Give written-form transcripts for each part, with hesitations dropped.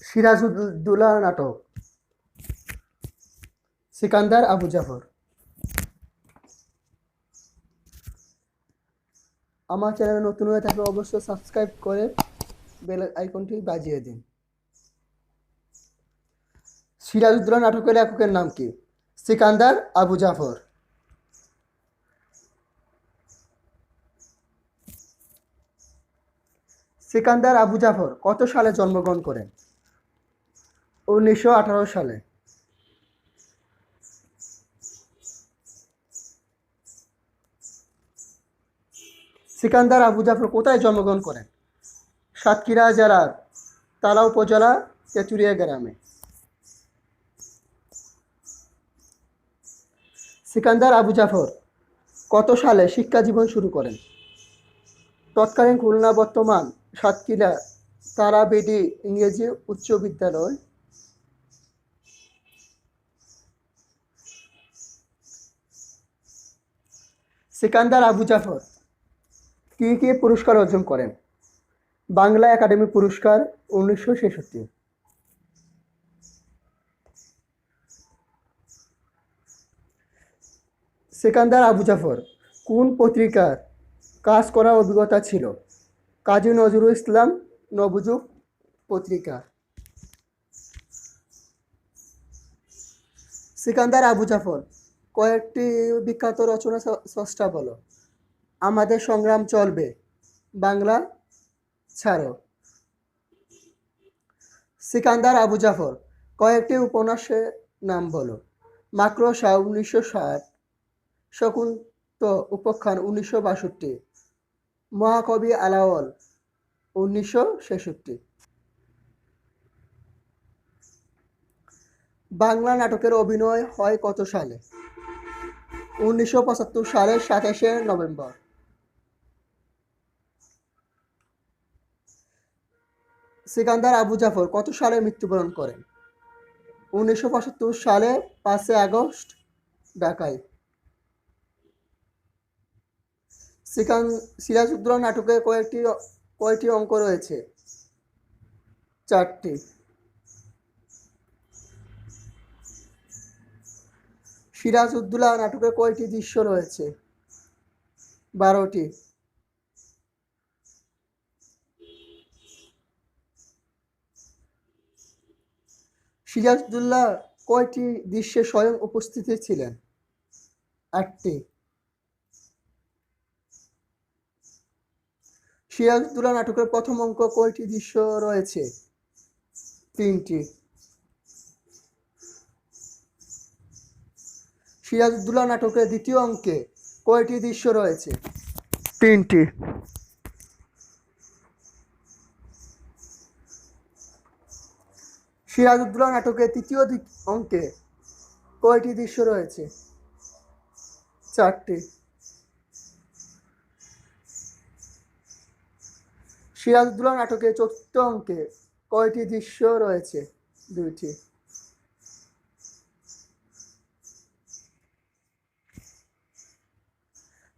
সিরাজউদ্দৌলা নাটক, সিকান্দার আবু জাফর। আমার চ্যানেলে নতুন হয়ে থাকলে অবশ্যই সাবস্ক্রাইব করে বেল আইকনটি বাজিয়ে দিন। সিরাজউদ্দৌলা নাটকের লেখকের নাম কি? সিকান্দার আবু জাফর। সিকান্দার আবু জাফর কত সালে জন্মগ্রহণ করেন? 1918 সালে। সিকান্দার আবু জাফর কোথায় জন্মগ্রহণ করেন? সাতক্ষীরা জেলার তালা উপজেলা তেঁতুলিয়া গ্রামে। সিকান্দার আবু জাফর কত সালে শিক্ষা জীবন শুরু করেন? তৎকালীন খুলনা, বর্তমান সাতক্ষীরা তারাবেদি ইংরেজি উচ্চ বিদ্যালয়। সিকান্দার আবু জাফর কি পুরস্কার অর্জন করেন? বাংলা একাডেমি পুরস্কার 1966। সিকান্দার আবু জাফর কোন পত্রিকার কাজ করার অভিজ্ঞতা ছিল? কাজী নজরুল ইসলাম নবযুগ পত্রিকা। সিকান্দার আবু জাফর কয়েকটি বিখ্যাত রচনা স্রষ্টা বলো। আমাদের সংগ্রাম চলবে, বাংলা ছাড়ো। সিকান্দার আবু জাফর কয়েকটি উপন্যাসের নাম বলো। মাকড়সা 1960, শকুন্ত উপাখ্যান 1962, মহাকবি আলাওল 1966। বাংলা নাটকের অভিনয় হয় কত সালে? 1975 সালের 27শে নভেম্বর। সিকান্দার আবু জাফর কত সালে মৃত্যুবরণ করেন? 1975 সালে 5 আগস্ট ঢাকায়। সিরাজউদ্দৌলা নাটকে কয়টি অঙ্ক রয়েছে? 4টি। সিরাজউদ্দৌলা নাটকে কয়টি দৃশ্য রয়েছে? 12টি। সিরাজউদ্দৌলা কয়টি দৃশ্যে স্বয়ং উপস্থিত ছিলেন? 8টি। সিরাজউদ্দৌলা নাটকের প্রথম অঙ্ক কয়টি দৃশ্য রয়েছে? 3টি। সিরাজউদ্দৌলা নাটকের দ্বিতীয় অঙ্কে কয়টি দৃশ্য রয়েছে? 3টি। সিরাজউদ্দৌলা নাটকের তৃতীয় অঙ্কে কয়টি দৃশ্য রয়েছে? 4টি। সিরাজউদ্দৌলা নাটকের চতুর্থ অঙ্কে কয়টি দৃশ্য রয়েছে? 2টি।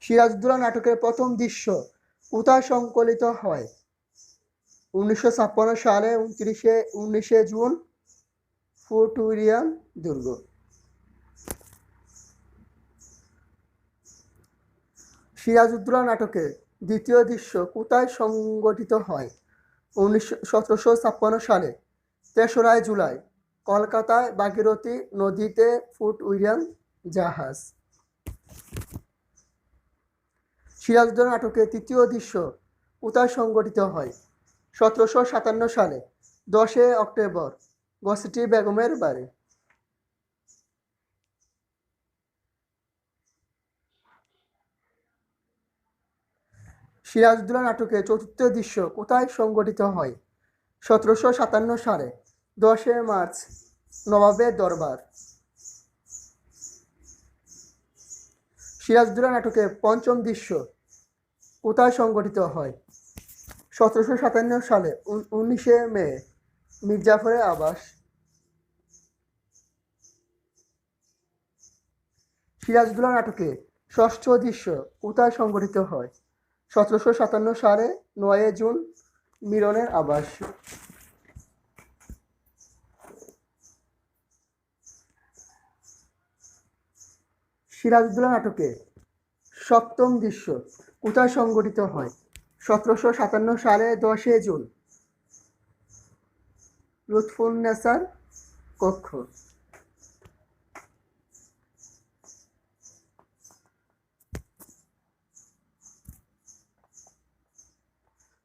সিরাজউদ্দৌলা নাটকের প্রথম দৃশ্য কোথায় সংকলিত হয়? 1956 সালে 19শে জুন, ফোর্ট উইলিয়াম দুর্গ। সিরাজউদ্দৌলা নাটকের দ্বিতীয় দৃশ্য কোথায় সংঘটিত হয়? 1756 সালে 3রা জুলাই কলকাতায় ভাগীরথী নদীতে ফোর্ট উইলিয়াম জাহাজ। সিরাজউদ্দৌলা নাটকের তৃতীয় দৃশ্য কোথায় সংঘটিত হয়? 1757 সালে 10 অক্টোবর গসটি বেগমের বাড়ি। সিরাজউদ্দৌলা নাটকের চতুর্থ দৃশ্য কোথায় সংঘটিত হয়? 1757 সালে 10 মার্চ নবাবের দরবার। সিরাজউদ্দৌলা নাটকের পঞ্চম দৃশ্য কোথায় সংঘটিত হয়? 1757 সালে 19শে মে মির্জাফরের আবাস। সিরাজউদ্দৌলা নাটকে ষষ্ঠ দৃশ্য কোথায় সংঘটিত হয়? 1757 সালে 9 জুন মিরনের আবাস। সিরাজউদ্দৌলা নাটকে সপ্তম দৃশ্য কোথায় সংঘটিত হয়? 1757 সালে 10 জুন লুৎফুন্নেসার কক্ষ।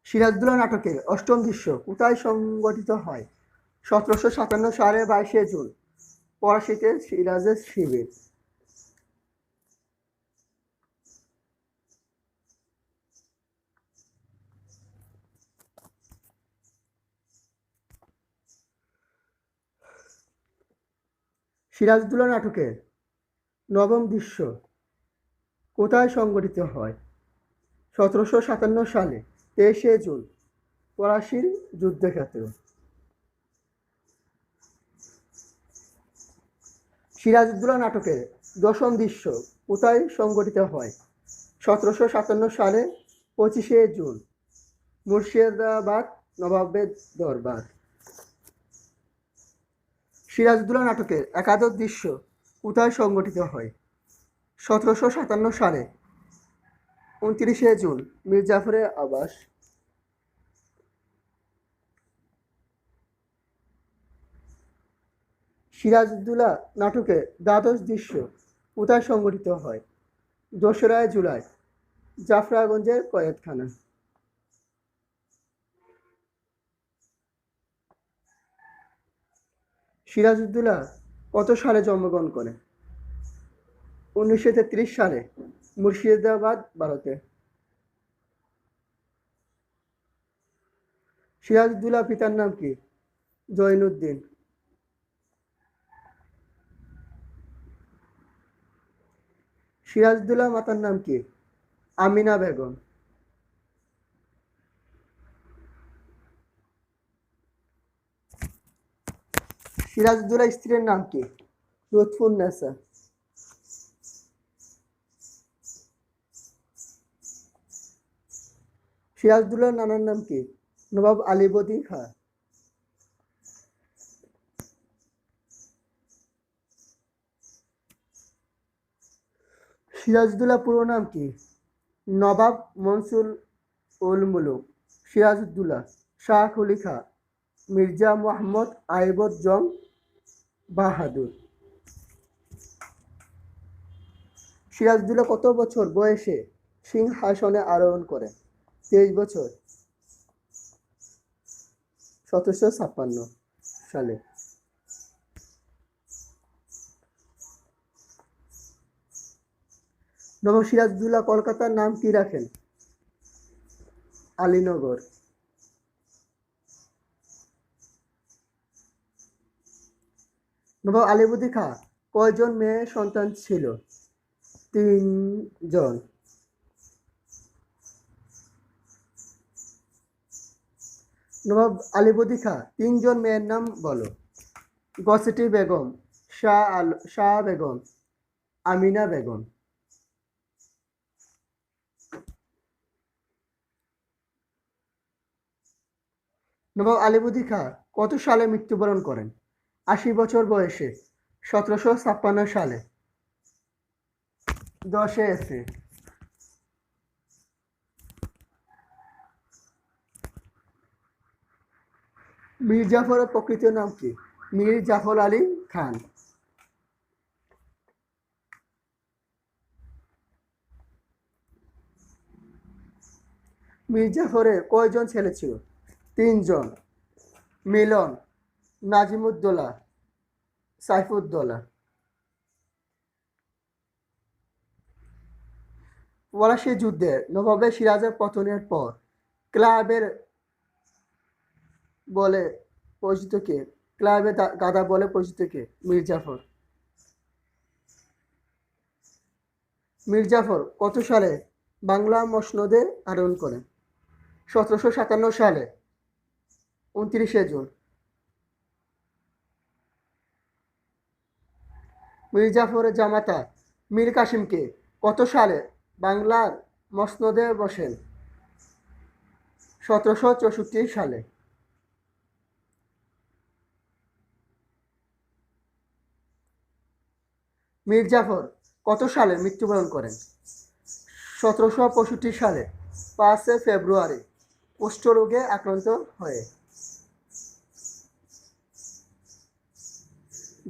সিরাজউদ্দৌলা নাটকের অষ্টম দৃশ্য কোথায় সংঘটিত হয়? 1757 সালে 22 জুন পলাশীতে সিরাজের শিবির। সিরাজউদ্দৌলা নাটকের নবম দৃশ্য কোথায় সংঘটিত হয়? 1757 সালে 23 জুন পলাশীর যুদ্ধক্ষেত্র। সিরাজউদ্দৌলা নাটকের দশম দৃশ্য কোথায় সংঘটিত হয়? 1757 সালে 25 জুন মুর্শিদাবাদ নবাবের দরবার। সিরাজউদ্দৌলা নাটকের একাদশ দৃশ্য কোথায় সংঘটিত হয়? 1757 সালে 29 জুন মির্জাফরের আবাস। সিরাজউদ্দৌলা নাটকের দ্বাদশ দৃশ্য কোথায় সংঘটিত হয়? 2রা জুলাই জাফরাগঞ্জের কয়েদখানা। সিরাজউদ্দৌলা কত সালে জন্মগ্রহণ করেন? 1933 সালে মুর্শিদাবাদ, ভারতে। সিরাজউদ্দৌলা পিতার নাম কি? জৈনুদ্দিন। সিরাজউদ্দৌলা মাতার নাম কি? আমিনা বেগম। সিরাজউদ্দৌলা স্ত্রীর নাম কি? লুৎফুন্নেসা। সিরাজউদ্দৌলার নানার নাম কি? নবাব আলীবর্দী খাঁ। সিরাজউদ্দৌলা পুরো নাম কি? নবাব মনসুর উল মুলুক সিরাজউদ্দৌলা শাহ খলিফা মির্জা মোহাম্মদ আইবদ জং বাহাদুর। সিরাজউদ্দৌলা কত বছর বয়সে সিংহাসনে আরোহণ করেন? 23 বছর, 1756 সালে। নবাব সিরাজউদ্দৌলা কলকাতার নাম কি রাখেন? আলীনগর। নবাব আলীবর্দী খাঁ কয়জন মেয়ে সন্তান ছিল? 3 জন। নবাব আলীবর্দী খাঁ 3 জন মেয়ের নাম বলো। গসেটি বেগম, শাহ বেগম, আমিনা বেগম। নবাব আলীবর্দী খাঁ কত সালে মৃত্যুবরণ করেন? 80 বছর বয়সে, 1756 সালে 10 এপ্রিল। মীর জাফরের প্রকৃত নাম কি? মীর জাফর আলী খান। মীর জাফরের কয়জন ছেলে ছিল? 3 জন। মিলন, নাজিমুদ্দৌলা, সাইফুদ্দৌলা। পলাশী যুদ্ধে নবাবে সিরাজের পতনের পর ক্লাবের বলে পরিচিত কে? ক্লাবে গাদা বলে পরিচিত কে? মীর জাফর। মীর জাফর কত সালে বাংলা মসনদে আরোহণ করেন? 1757 সালে 29 জুন। মীর জাফরের জামাতা মীর কাসিমকে কত সালে বাংলার মসনদে বসেন? 1764 সালে। মীর জাফর কত সালে মৃত্যুবরণ করেন? 1765 সালে 5 ফেব্রুয়ারি কুষ্ঠরোগে আক্রান্ত হয়ে।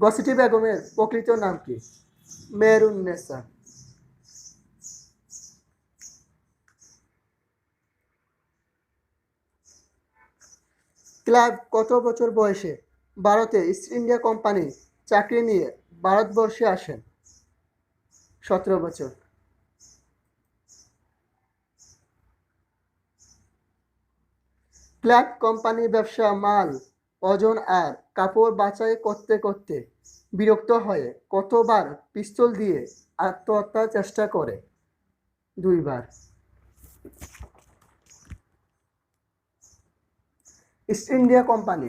গসিটি বেগমের প্রকৃত নাম কি? মেহেরুন্নেসা। ক্লাইভ কত বছর বয়সে ভারতে ইস্ট ইন্ডিয়া কোম্পানি চাকরি নিয়ে ভারতবর্ষে আসেন? 17 বছর। ক্লাইভ কোম্পানির ব্যবসা মাল ওজন আর কাপড় বাছাই করতে করতে বিরক্ত হয়ে কতবার পিস্তল দিয়ে আত্মহত্যার চেষ্টা করে? 2বার। ইস্ট ইন্ডিয়া কোম্পানি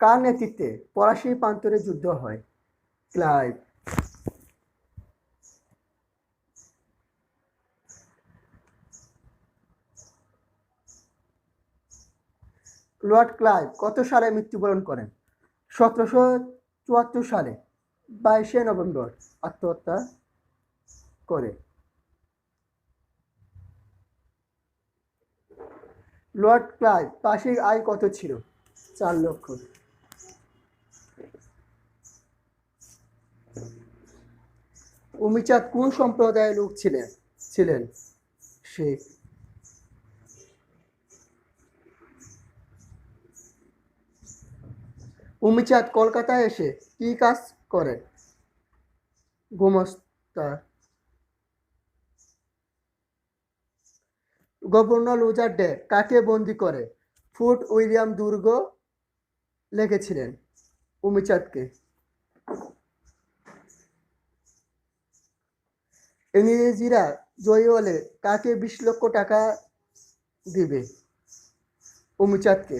কার নেতৃত্বে ফরাসি প্রান্তরে যুদ্ধ হয়? ক্লাইভ। লর্ড ক্লাইভ কত সালে মৃত্যুবরণ করেন? 1774 সালে 22 নভেম্বর আত্মহত্যা করে। লর্ড ক্লাইভ বার্ষিক আয় কত ছিল? 4 লক্ষ। উমিচাঁদ কোন সম্প্রদায়ের লোক ছিলেন? শিখ। উমিচাঁদ কলকাতায় এসে কি কাজ করেন? গুমস্তা। গভর্নর লুজার ডে কাকে বন্দি করে ফোর্ট উইলিয়াম দুর্গ লেগেছিলেন? উমিচাঁদকে। ইংরেজিরা জয়ী হলে কাকে 20 লক্ষ টাকা দিবে? উমিচাঁদকে।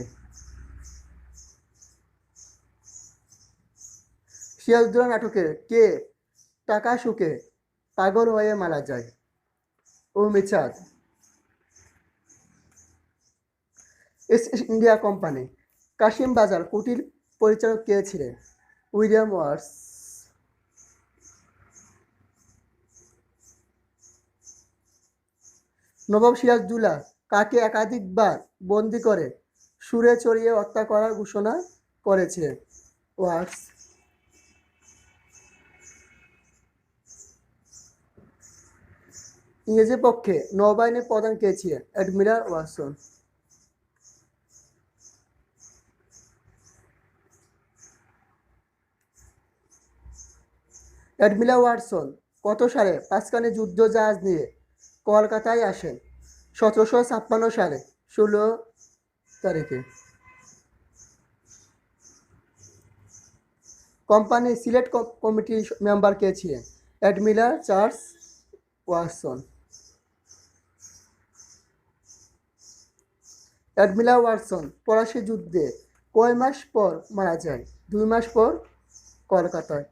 সিরাজউদ্দৌলা নাটকে কে টাকা সুখে পাগল হয়ে মারা যায়? Umichand. East India Company Kasim Bazar কুটির পরিচালক কে ছিলেন? William Watts. নবাব সিরাজউদ্দৌলা কাকে একাধিকবার বন্দি করে সুরে চড়িয়ে হত্যা করার ঘোষণা করেছিলেন? ওয়াটস। ইংরেজের পক্ষে নৌবাহিনীর প্রধান কে ছিলেন? Admiral Watson. অ্যাডমিরাল ওয়াটসন কত সালে পাঁচখানি যুদ্ধ জাহাজ নিয়ে কলকাতায় আসেন? 1756 সালে 16 তারিখে। কোম্পানির সিলেক্ট কমিটির মেম্বার কে ছিলেন? Admiral Charles Watson. Admiral Watson ফরাসি যুদ্ধে কয় মাস পর মারা যায়? 2 মাস পর কলকাতায়।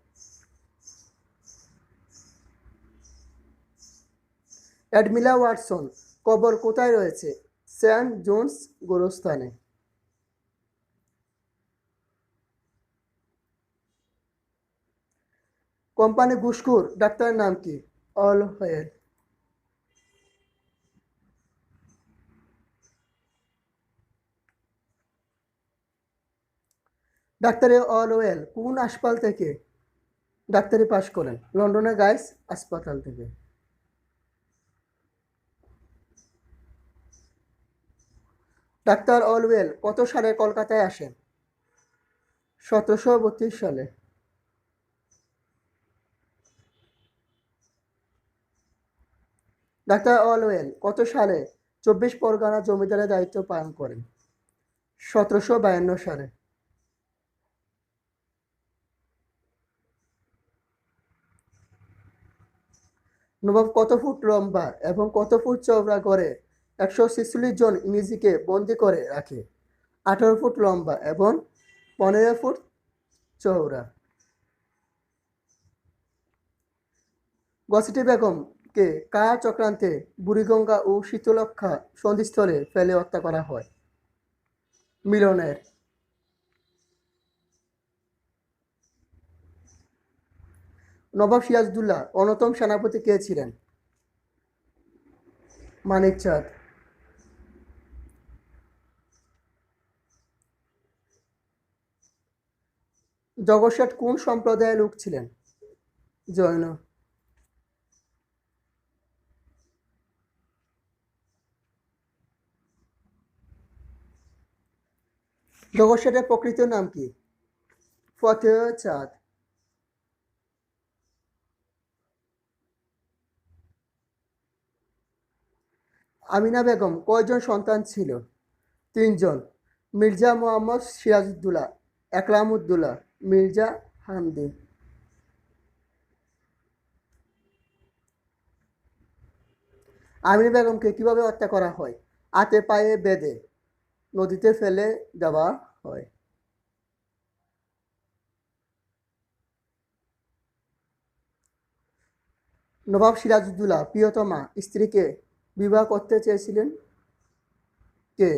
অ্যাডমিরাল ওয়াটসন কবর কোথায় রয়েছে? সেন্ট জোন্স গোরস্থানে। কোম্পানি ঘুষখোর ডাক্তারের নাম কি? অলওয়েল। ডাক্তার অলওয়েল কোন হাসপাতাল থেকে ডাক্তারি পাশ করেন? লন্ডনের গাইস হাসপাতাল থেকে। ডাক্তার অলওয়েল কত সালে কলকাতায় আসেন? 1732 সালে। ডাক্তার অলওয়েল কত সালে 24 পরগনা জমিদারের দায়িত্ব পালন করেন? 1752 সালে। নবাব কত ফুট লম্বা এবং কত ফুট চওড়া করে 146 জন ইংরেজিকে বন্দি করে রাখে? 18 ফুট লম্বা এবং 15 ফুট চওড়া। গসিটি বেগমকে কার চক্রান্তে বুড়িগঙ্গা ও শীতলক্ষা সন্ধিস্থলে ফেলে হত্যা করা হয়? মিলনের। নবাব সিরাজউদ্দৌলার অন্যতম সেনাপতি কে ছিলেন? মানিক চাঁদ। জগৎ শেঠ কোন সম্প্রদায়ের লোক ছিলেন? জৈন। জগৎ শেঠের প্রকৃত নাম কি? ফতেহ চাঁদ। আমিনা বেগম কয়জন সন্তান ছিল? তিনজন। মির্জা মোহাম্মদ সিরাজউদ্দৌলা, একরামউদ্দৌলা, মির্জা হামদি। আমিনা বেগমকে কিভাবে হত্যা করা হয়? হাতে পায়ে বেঁধে নদীতে ফেলে দেওয়া হয়। নবাব সিরাজউদ্দৌলা প্রিয়তমা স্ত্রীকে বিবাহ করতে চেয়েছিলেন কে?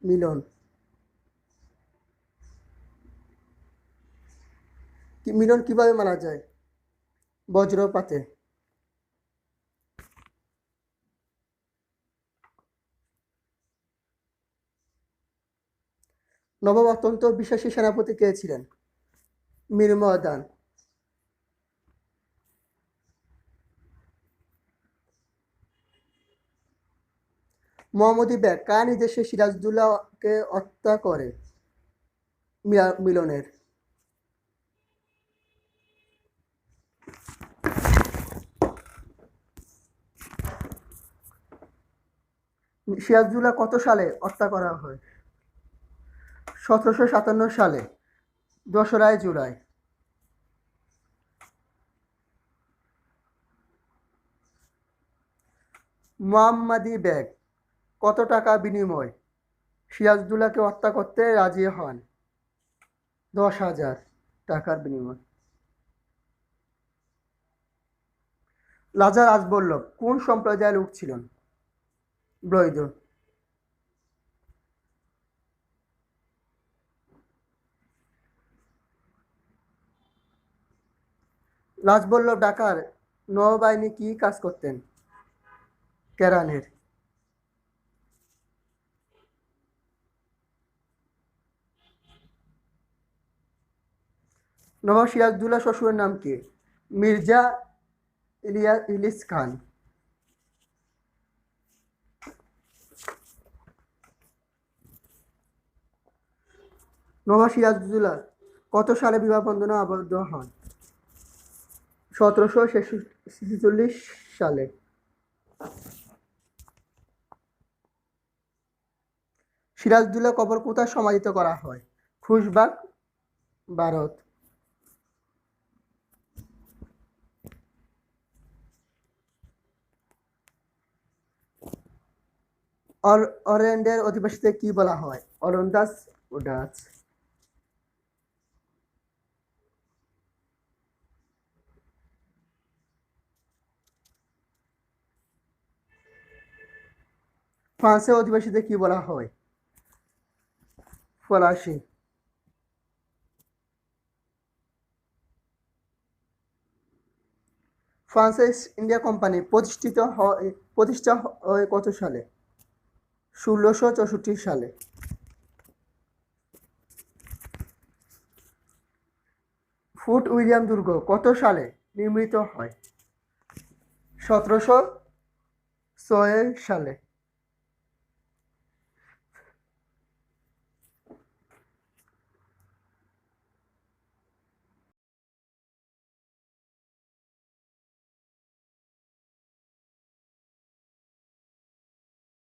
মিলন। মিলন কিভাবে মারা যায়? বজ্রপাতে। নবাব অত্যন্ত বিশ্বাসী সেনাপতি কে ছিলেন? মীর ময়দান। মোহাম্মদী বেগ কার নির্দেশে সিরাজউদ্দৌলাকে হত্যা করে? মিলনের। সিরাজউদ্দৌলা কত সালে হত্যা করা হয়? 1757 সালে 2রা জুলাই। মোহাম্মদী বেগ কত টাকা বিনিময় সিরাজউদ্দৌলাকে হত্যা করতে রাজি হন? 10,000 টাকার বিনিময়। রাজা রাজবল্লভ কোন সম্প্রদায়ের লোক ছিলেন? বৈধ। রাজবল্লভ ঢাকার নৌবাহিনী কি কাজ করতেন? কেরানের। নবাব সিরাজউদ্দৌলা শ্বশুরের নাম কি? মির্জা ইলিয়াস খান। নবাব সিরাজউদ্দৌলা কত সালে বিবাহ বন্ধনে আবদ্ধ হন? 1746 সালে। সিরাজউদ্দৌলা কবর কোথায় সমাধিত করা হয়? খুশবাগ, ভারত। অরেন্ডের অধিবাসীদের কি বলা হয়? ওলন্দাজ ও ডাচ। ফ্রান্সের অধিবাসীদের কি বলা হয়? ফরাসি। ফ্রান্স ইস্ট ইন্ডিয়া কোম্পানি প্রতিষ্ঠা হয় কত সালে? 1664 সালে। ফোর্ট উইলিয়াম দুর্গ কত সালে নির্মিত হয়? 1706 সালে।